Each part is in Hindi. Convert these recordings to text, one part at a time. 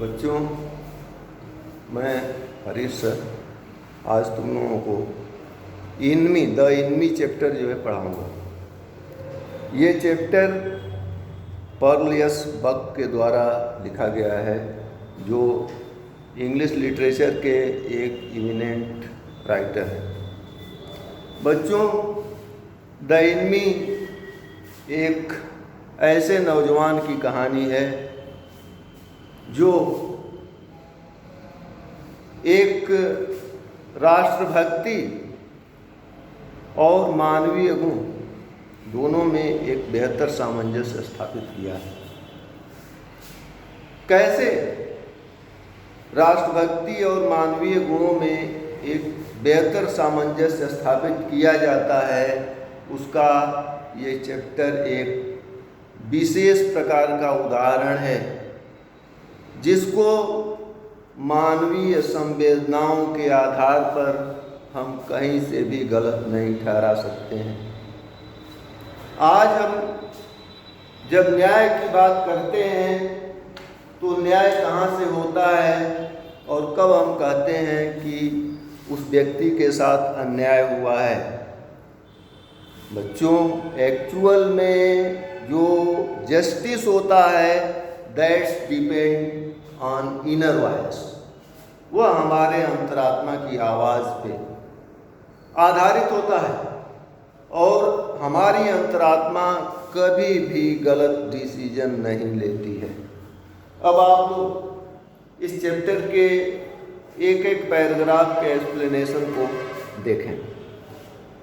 बच्चों, मैं हरीश सर आज तुम लोगों को इनमी चैप्टर जो है पढ़ाऊँगा। ये चैप्टर पर्लियस बक के द्वारा लिखा गया है, जो इंग्लिश लिटरेचर के एक इमिनेंट राइटर हैं। बच्चों, द इनमी एक ऐसे नौजवान की कहानी है जो एक राष्ट्रभक्ति और मानवीय गुण दोनों में एक बेहतर सामंजस्य स्थापित किया है। कैसे राष्ट्रभक्ति और मानवीय गुणों में एक बेहतर सामंजस्य स्थापित किया जाता है, उसका ये चैप्टर एक विशेष प्रकार का उदाहरण है, जिसको मानवीय संवेदनाओं के आधार पर हम कहीं से भी गलत नहीं ठहरा सकते हैं। आज हम जब न्याय की बात करते हैं तो न्याय कहाँ से होता है और कब हम कहते हैं कि उस व्यक्ति के साथ अन्याय हुआ है। बच्चों, एक्चुअल में जो जस्टिस होता है that's depend on inner voice, वह हमारे अंतरात्मा की आवाज़ पे आधारित होता है और हमारी अंतरात्मा कभी भी गलत डिसीजन नहीं लेती है। अब आप लोग इस चैप्टर के एक एक पैराग्राफ के एक्सप्लेनेशन को देखें।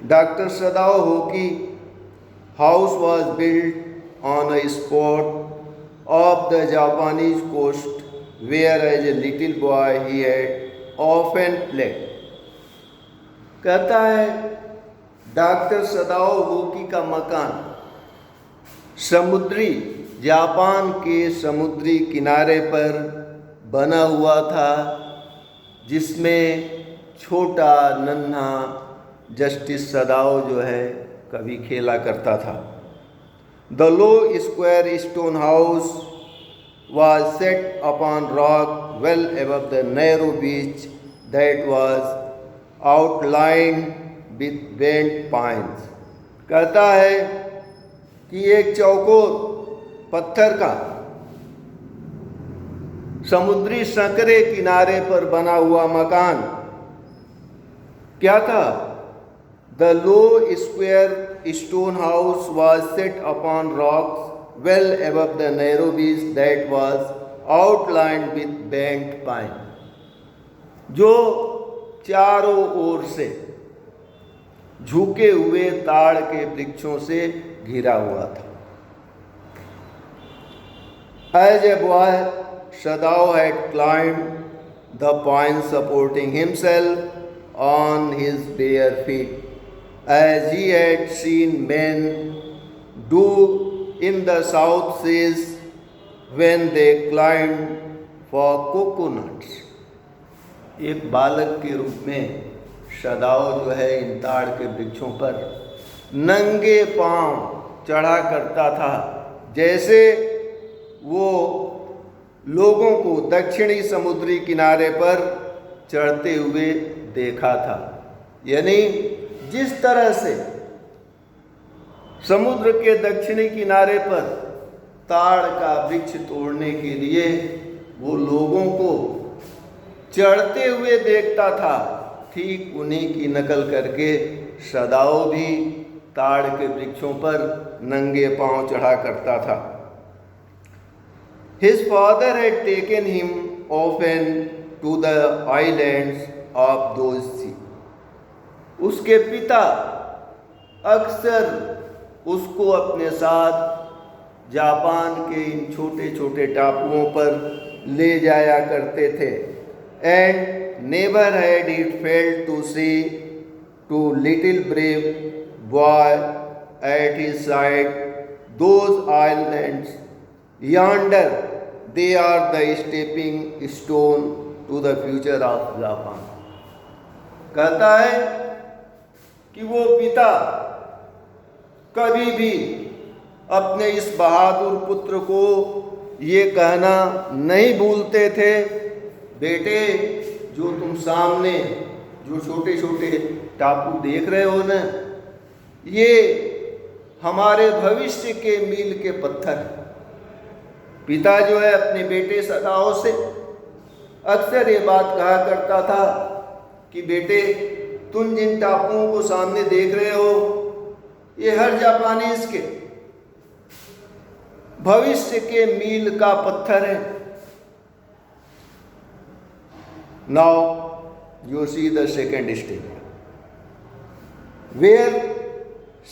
Doctor Sadao hockey house was built on a spot of the Japanese coast where as a little boy he had often played। कहता है डॉक्टर सदाओ होकी का मकान समुद्री जापान के समुद्री किनारे पर बना हुआ था, जिसमें छोटा नन्हा जस्टिस सदाओ जो है कभी खेला करता था। The low square stone house was set upon rock well above the narrow beach that was outlined with bent pines। कहता है कि एक चौकोर पत्थर का समुद्री संकरे किनारे पर बना हुआ मकान क्या था? The low square stone house was set upon rocks well above the narrow beach that was outlined with bent pine, जो चारों ओर से झुके हुए ताड़ के वृक्षों से घिरा हुआ था। As a boy, Sadao had climbed the pine supporting himself on his bare feet, as he had seen men do in the South Seas when they climbed for coconuts। एक बालक के रूप में सदाओ जो है इन ताड़ के वृक्षों पर नंगे पांव चढ़ा करता था, जैसे वो लोगों को दक्षिणी समुद्री किनारे पर चढ़ते हुए देखा था। यानी जिस तरह से समुद्र के दक्षिणी किनारे पर ताड़ का वृक्ष तोड़ने के लिए वो लोगों को चढ़ते हुए देखता था, ठीक उन्हीं की नकल करके सदाओ भी ताड़ के वृक्षों पर नंगे पांव चढ़ा करता था। His father had taken him often to the islands of those seas। उसके पिता अक्सर उसको अपने साथ जापान के इन छोटे छोटे टापुओं पर ले जाया करते थे। And never had it failed to see two little brave boy at his side those islands yonder they are the stepping stone to the future of Japan. कहता है कि वो पिता कभी भी अपने इस बहादुर पुत्र को ये कहना नहीं भूलते थे, बेटे जो तुम सामने जो छोटे छोटे टापू देख रहे हो ना, ये हमारे भविष्य के मील के पत्थर हैं। पिता जो है अपने बेटे सदाओ से अक्सर ये बात कहा करता था कि बेटे तुम जिन टापुओं को सामने देख रहे हो, ये हर जापानीज के भविष्य के मील का पत्थर है। Now you see the second step, where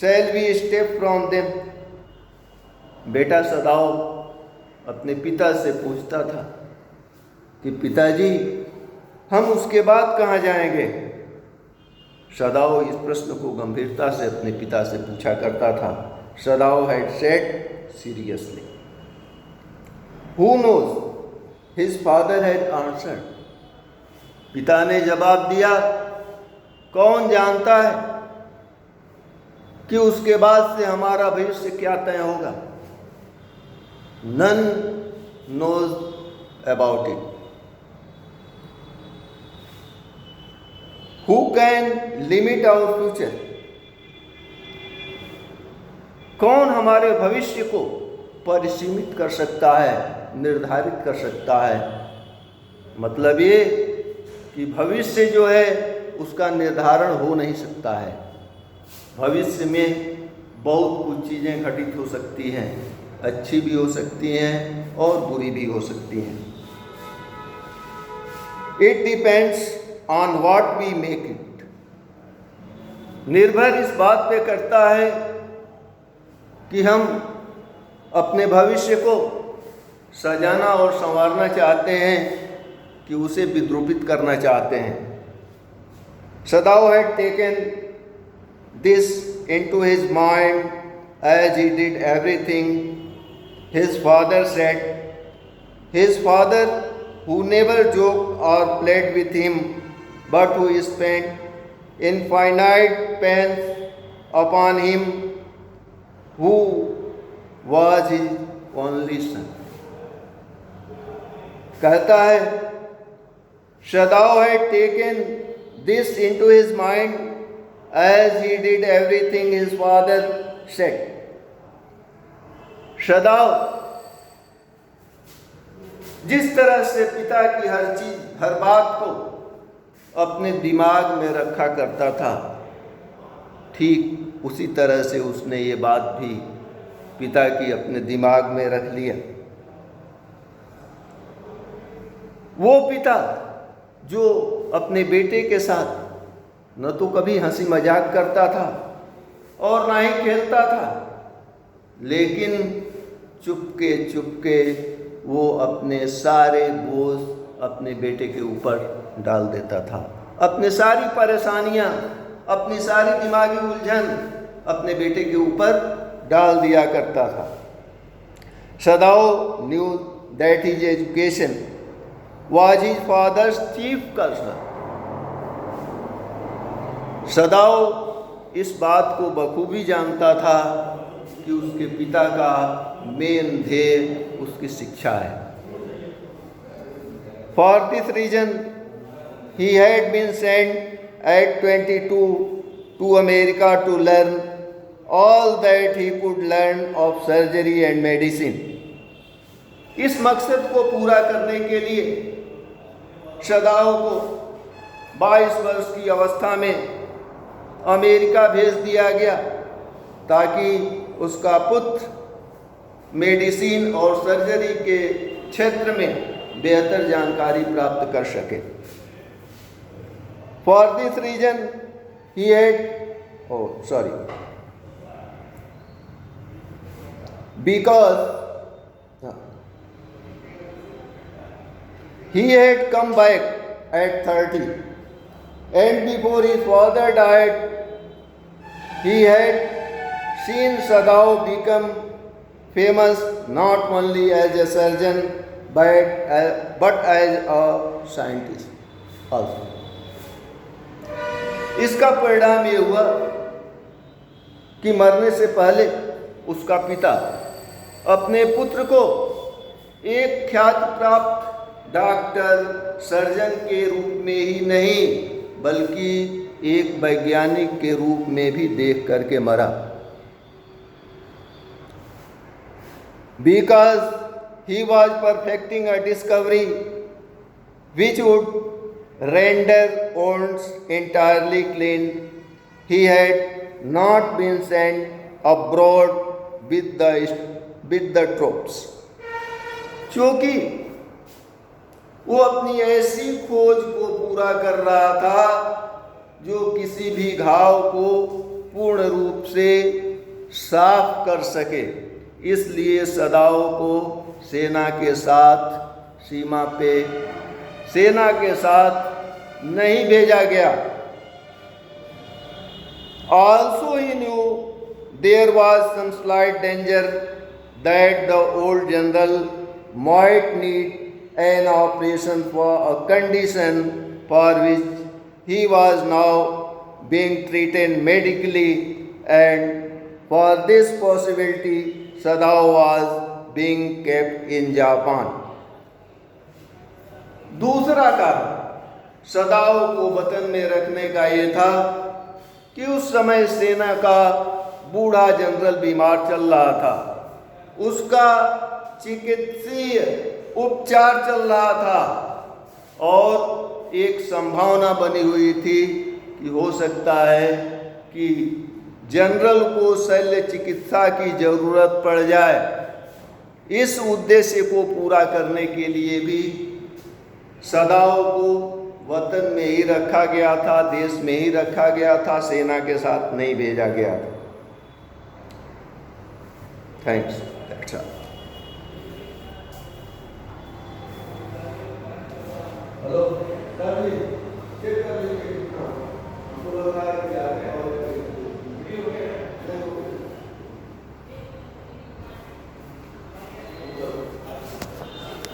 shall we step from them. बेटा सदाओ अपने पिता से पूछता था कि पिताजी हम उसके बाद कहाँ जाएंगे। सदाओ इस प्रश्न को गंभीरता से अपने पिता से पूछा करता था। Sadao had said seriously, who knows his father had answered. पिता ने जवाब दिया, कौन जानता है कि उसके बाद से हमारा भविष्य क्या तय होगा। None knows about it. Who can limit our future? कौन हमारे भविष्य को परिसीमित कर सकता है, निर्धारित कर सकता है। मतलब ये कि भविष्य जो है उसका निर्धारण हो नहीं सकता है। भविष्य में बहुत कुछ चीज़ें घटित हो सकती हैं, अच्छी भी हो सकती हैं और बुरी भी हो सकती हैं। It depends on what we make it. निर्भर इस बात पे करता है कि हम अपने भविष्य को सजाना और संवारना चाहते हैं कि उसे विद्रूपित करना चाहते हैं। Sadao had taken this into his mind as he did everything his father said. His father, who never joked or played with him, but who spent infinite pains upon him, who was his only son. कहता है, Shadao had taken this into his mind as he did everything his father said. सदाओ जिस तरह से पिता की हर चीज, हर बात को अपने दिमाग में रखा करता था, ठीक उसी तरह से उसने ये बात भी पिता की अपने दिमाग में रख लिया। वो पिता जो अपने बेटे के साथ न तो कभी हंसी मजाक करता था और ना ही खेलता था, लेकिन चुपके चुपके वो अपने सारे बोझ अपने बेटे के ऊपर डाल देता था। अपने सारी परेशानियां, अपनी सारी दिमागी उलझन अपने बेटे के ऊपर डाल दिया करता था। Sadao knew that his education was his father's chief concern. Sadao इस बात को बखूबी जानता था कि उसके पिता का मेन ध्येय उसकी शिक्षा है। For this reason he had been sent at 22 to America to learn all that he could learn of surgery and medicine. इस मकसद को पूरा करने के लिए सदाओ को 22 वर्ष की अवस्था में अमेरिका भेज दिया गया ताकि उसका पुत्र मेडिसिन और सर्जरी के क्षेत्र में बेहतर जानकारी प्राप्त कर सके। For this reason he had because he had come back at 30 and before his father died he had seen Sadao become famous not only as a surgeon but as a scientist also. इसका परिणाम ये हुआ कि मरने से पहले उसका पिता अपने पुत्र को एक ख्याति प्राप्त डॉक्टर सर्जन के रूप में ही नहीं बल्कि एक वैज्ञानिक के रूप में भी देख करके मरा। Because he was perfecting a discovery which would render Onnes entirely clean. He had not been sent abroad with the troops. क्योंकि वो अपनी ऐसी खोज को पूरा कर रहा था जो किसी भी घाव को पूर्ण रूप से साफ कर सके। इसलिए सदाओ को सेना के साथ सीमा पे सेना के साथ नहीं भेजा गया। Also he knew there was some slight danger that the old general might need an operation for a condition for which he was now being treated medically, and for this possibility Sadao was being kept in Japan. दूसरा कारण सदाओ को वतन में रखने का ये था कि उस समय सेना का बूढ़ा जनरल बीमार चल रहा था, उसका चिकित्सीय उपचार चल रहा था और एक संभावना बनी हुई थी कि हो सकता है कि जनरल को शल्य चिकित्सा की जरूरत पड़ जाए। इस उद्देश्य को पूरा करने के लिए भी सदाओ को वतन में ही रखा गया था, देश में ही रखा गया था, सेना के साथ नहीं भेजा गया था। Thanks. That's all. Hello sir ji, check कर लीजिए कितना हमको लग रहा है कि आ गया।